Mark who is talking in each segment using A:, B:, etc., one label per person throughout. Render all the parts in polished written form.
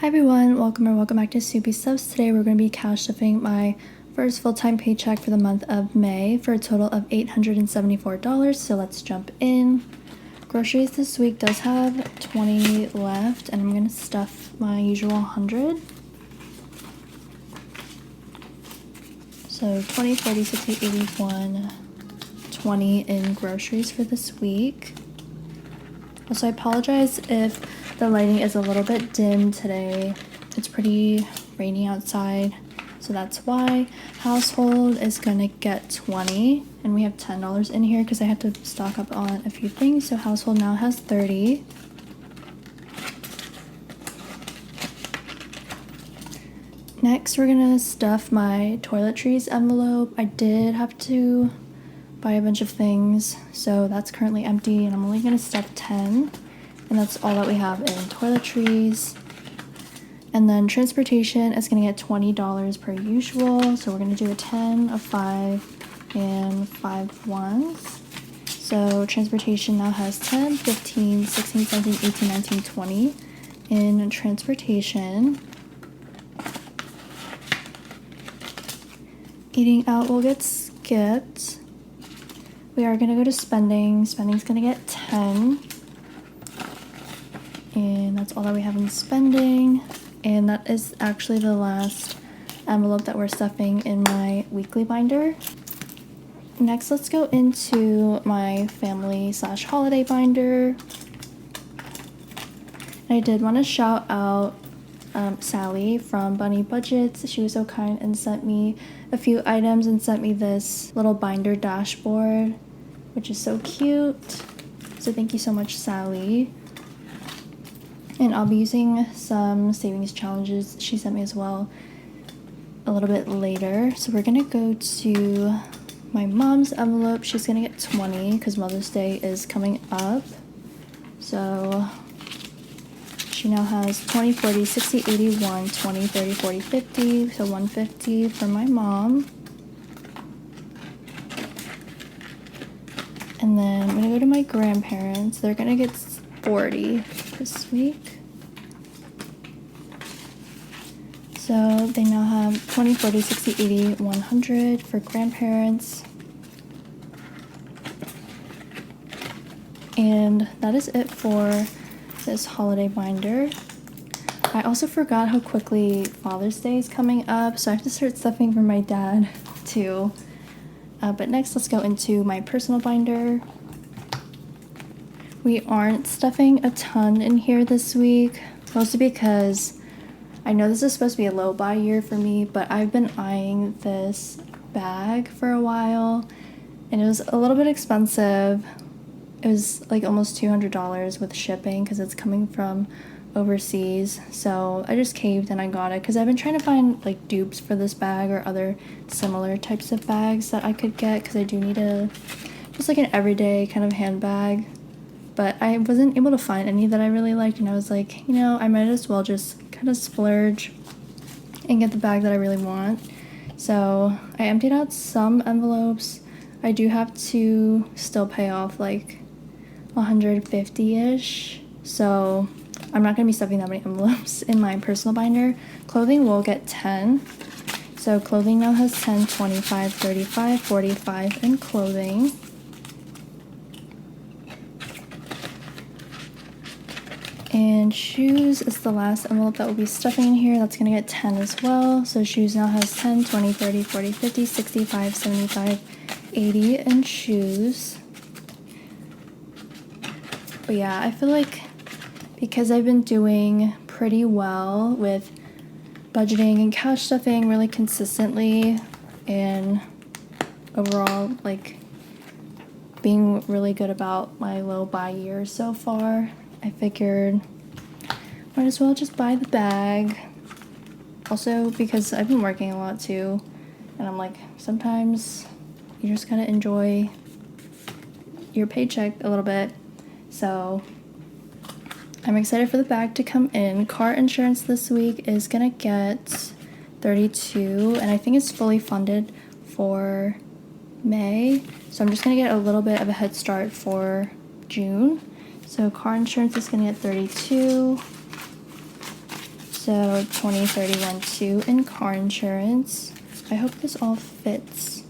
A: Hi everyone, welcome back to Soupy Stuffs. Today we're going to be cash stuffing my first full-time paycheck for the month of May for a total of $874, so let's jump in. Groceries this week does have 20 left, and I'm going to stuff my usual 100. So 20, 40, 60, 81, 20 in groceries for this week. Also, I apologize if the lighting is a little bit dim today. It's pretty rainy outside, so that's why. Household is gonna get 20, and we have $10 in here because I had to stock up on a few things, so household now has 30. Next, we're gonna stuff my toiletries envelope. I did have to buy a bunch of things, so that's currently empty, and I'm only gonna stuff 10. And that's all that we have in toiletries. And then transportation is gonna get $20 per usual. So we're gonna do a 10, a 5, and 5 ones. So transportation now has 10, 15, 16, 17, 18, 19, 20 in transportation. Eating out will get skipped. We are gonna go to spending. Spending's gonna get 10. And that's all that we have in spending, and that is actually the last envelope that we're stuffing in my weekly binder. Next, let's go into my family / holiday binder. And I did want to shout out Sally from Bunny Budgets. She was so kind and sent me a few items and sent me this little binder dashboard, which is so cute. So thank you so much, Sally. And I'll be using some savings challenges she sent me as well a little bit later. So we're gonna go to my mom's envelope. She's gonna get 20 because Mother's Day is coming up. So she now has 20, 40, 60, 81, 20, 30, 40, 50. So 150 for my mom. And then I'm gonna go to my grandparents. They're gonna get 40 this week. So they now have 20, 40, 60, 80, 100 for grandparents. And that is it for this holiday binder. I also forgot how quickly Father's Day is coming up, so I have to start stuffing for my dad too. But next, let's go into my personal binder. We aren't stuffing a ton in here this week, mostly because I know this is supposed to be a low buy year for me, but I've been eyeing this bag for a while, and it was a little bit expensive. It was like almost $200 with shipping because it's coming from overseas. So I just caved and I got it because I've been trying to find like dupes for this bag or other similar types of bags that I could get because I do need just like an everyday kind of handbag. But I wasn't able to find any that I really liked, and I was like, you know, I might as well just kind of splurge and get the bag that I really want. So I emptied out some envelopes. I do have to still pay off like 150-ish, so I'm not going to be stuffing that many envelopes in my personal binder. Clothing will get 10. So clothing now has 10, 25, 35, 45 in clothing. And shoes is the last envelope that we'll be stuffing in here. That's going to get 10 as well. So shoes now has 10, 20, 30, 40, 50, 65, 75, 80 in shoes. But yeah, I feel like because I've been doing pretty well with budgeting and cash stuffing really consistently, and overall like being really good about my low buy years so far, I figured might as well just buy the bag. Also because I've been working a lot too, and I'm like, sometimes you just gotta enjoy your paycheck a little bit. So I'm excited for the bag to come in. Car insurance this week is gonna get 32, and I think it's fully funded for May. So I'm just gonna get a little bit of a head start for June. So car insurance is gonna get 32. So 20, 31, 2 in car insurance. I hope this all fits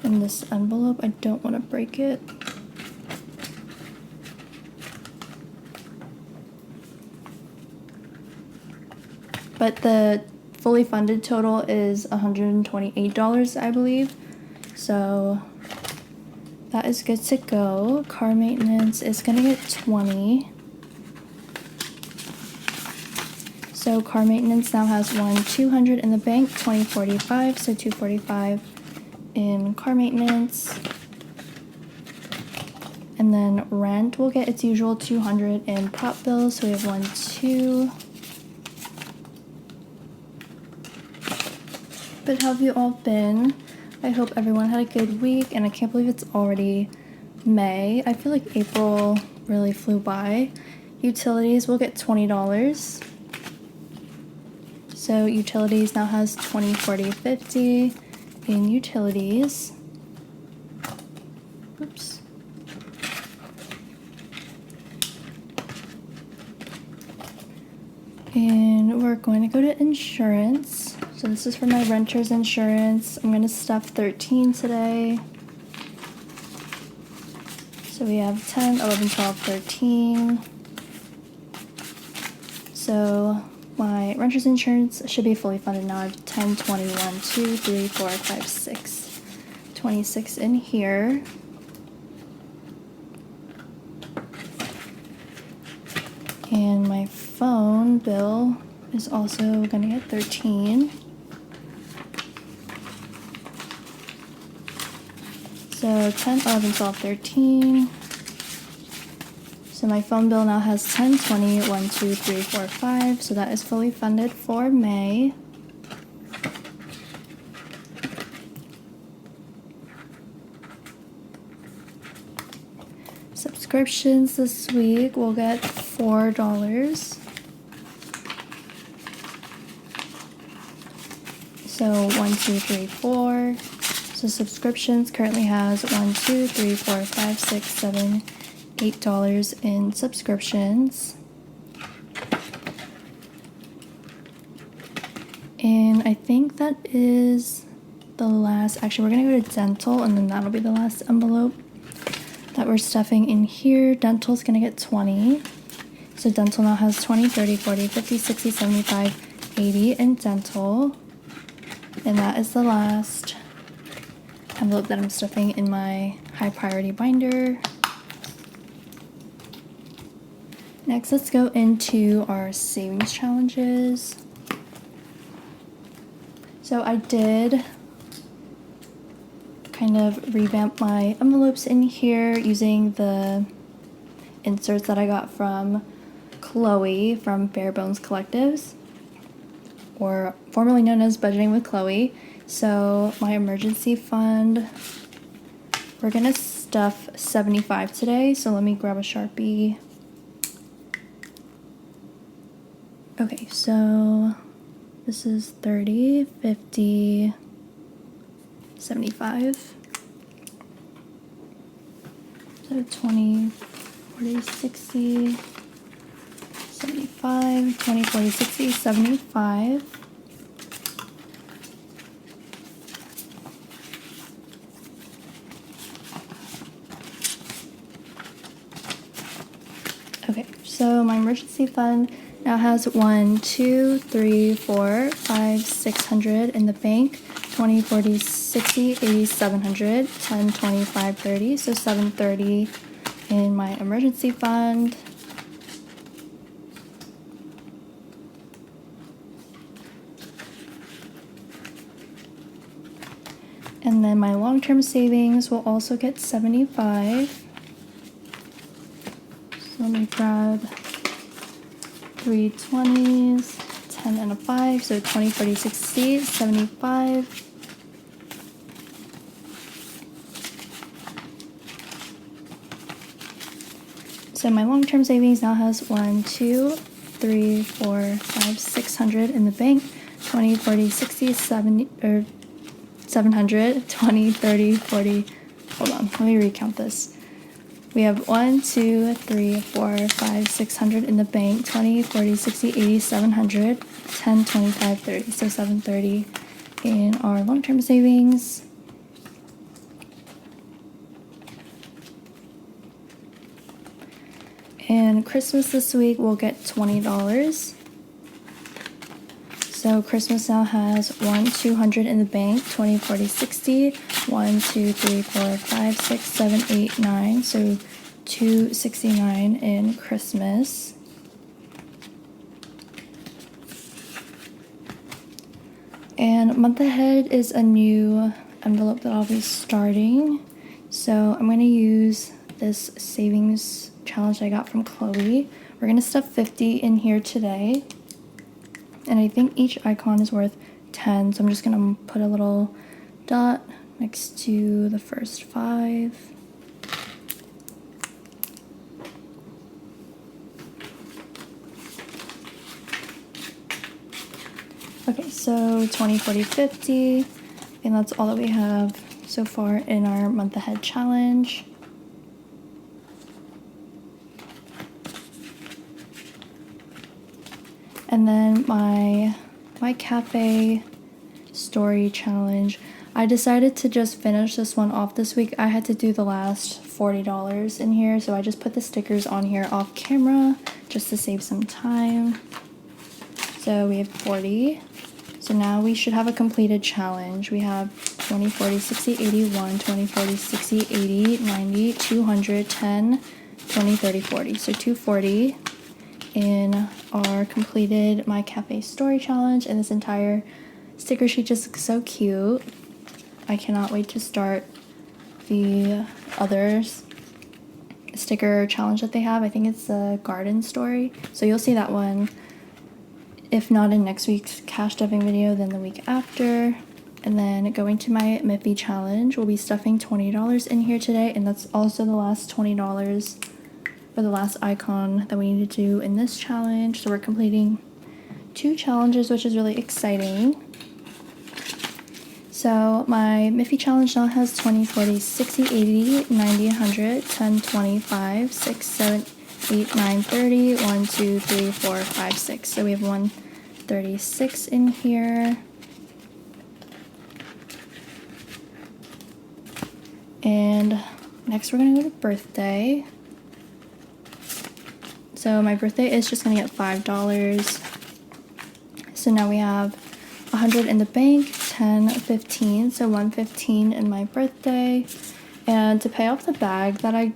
A: in this envelope. I don't want to break it. But the fully funded total is $128, I believe. So that is good to go. Car maintenance is gonna get 20. So car maintenance now has $200 in the bank, $20.45, so $245 in car maintenance. And then rent will get its usual $200 in prop bills, so we have 2. But how have you all been? I hope everyone had a good week, and I can't believe it's already May. I feel like April really flew by. Utilities will get $20. So utilities now has 20, 40, 50 in utilities. Oops. And we're going to go to insurance. So this is for my renter's insurance. I'm going to stuff 13 today. So we have 10, 11, 12, 13. So my renter's insurance should be fully funded now. I have 10, 21, 2, 3, 4, 5, 6, 26 in here. And my phone bill is also going to get 13. So 10, 11, 12, 13. So my phone bill now has 10, 20, 1, 2, 3, 4, 5. So that is fully funded for May. Subscriptions this week will get $4. So 1, 2, 3, 4. So subscriptions currently has 1, 2, 3, 4, 5, 6, 7, $8 in subscriptions. And I think that is the last. Actually, we're gonna go to dental, and then that'll be the last envelope that we're stuffing in here. Dental's gonna get 20. So dental now has 20, 30, 40, 50, 60, 75, 80 in dental. And that is the last envelope that I'm stuffing in my high priority binder. Next, let's go into our savings challenges. So I did kind of revamp my envelopes in here using the inserts that I got from Chloe from Bare Bones Collectives, or formerly known as Budgeting with Chloe. So my emergency fund, we're gonna stuff 75 today. So let me grab a Sharpie. Okay, so this is 30, 50, 75. So 20, 40, 60, 75, 20, 40, 60, 75. Okay, so my emergency fund now has 1, 2, 3, 4, 5, 600 in the bank, 20, 40, 60, 80, 700, 10, 25, 30, so 730 in my emergency fund. And then my long-term savings will also get 75. So let me grab 3 20s, 10 and a 5, so 20, 40, 60, 75. So my long-term savings now has 1, 2, 3, 4, 5, 600 in the bank, 20, 40, 60, 70, or 700, 20, 30, 40, hold on, let me recount this. We have 1, 2, 3, 4, 5, 600 in the bank, 20, 40, 60, 80, 700, 10, 25, 30. So 730 in our long-term savings. And Christmas this week we'll get $20. So Christmas now has 1, 200 in the bank, 20, 40, 60, 1, 2, 3, 4, 5, 6, 7, 8, 9. So 269 in Christmas. And month ahead is a new envelope that I'll be starting. So I'm going to use this savings challenge I got from Chloe. We're going to stuff 50 in here today. And I think each icon is worth 10, so I'm just going to put a little dot next to the first 5. Okay, so 20, 40, 50, and that's all that we have so far in our month ahead challenge. And then my cafe story challenge, I decided to just finish this one off this week. I had to do the last $40 in here, so I just put the stickers on here off camera just to save some time. So we have 40. So now we should have a completed challenge. We have 20, 40, 60, 81, 20, 40, 60, 80, 90, 200, 10, 20, 30, 40. So 240 in our completed My Cafe Story Challenge, and this entire sticker sheet just looks so cute. I cannot wait to start the others sticker challenge that they have. I think it's the garden story, so you'll see that one, if not in next week's cash stuffing video, then the week after. And then going to my Miffy challenge, we'll be stuffing $20 in here today, and that's also the last $20 for the last icon that we need to do in this challenge. So we're completing 2 challenges, which is really exciting. So my Miffy challenge now has 20, 40, 60, 80, 90, 100, 10, 25, 6, 7, 8, 9, 30, 1, 2, 3, 4, 5, 6. So we have 136 in here. And next we're gonna go to birthday. So my birthday is just gonna get $5. So now we have 100 in the bank, 10, 15, so 115 in my birthday. And to pay off the bag that I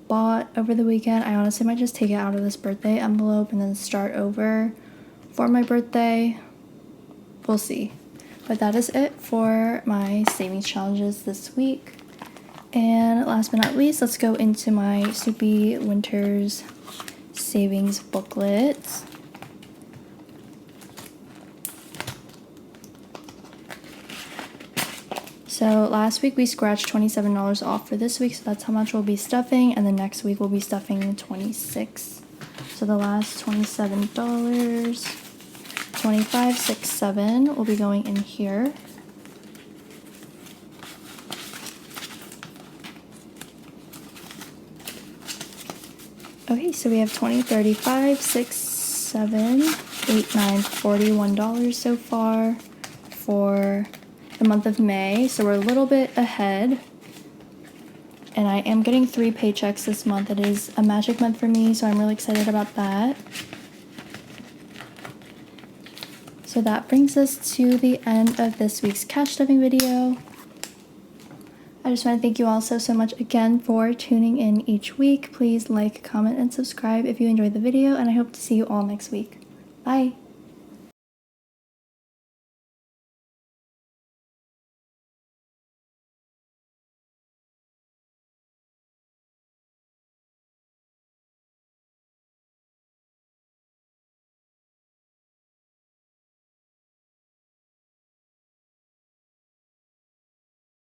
A: bought over the weekend, I honestly might just take it out of this birthday envelope and then start over for my birthday. We'll see. But that is it for my savings challenges this week. And last but not least, let's go into my Soupy Winters savings booklet. So last week we scratched $27 off for this week, so that's how much we'll be stuffing, and the next week we'll be stuffing $26. So the last $27, 25, 6, 7 will be going in here. Okay, so we have 20, 35, 6, 7, 8, 9, $41 so far for the month of May. So we're a little bit ahead. And I am getting 3 paychecks this month. It is a magic month for me, so I'm really excited about that. So that brings us to the end of this week's cash stuffing video. I just want to thank you all so much again for tuning in each week. Please like, comment, and subscribe if you enjoyed the video, and I hope to see you all next week. Bye!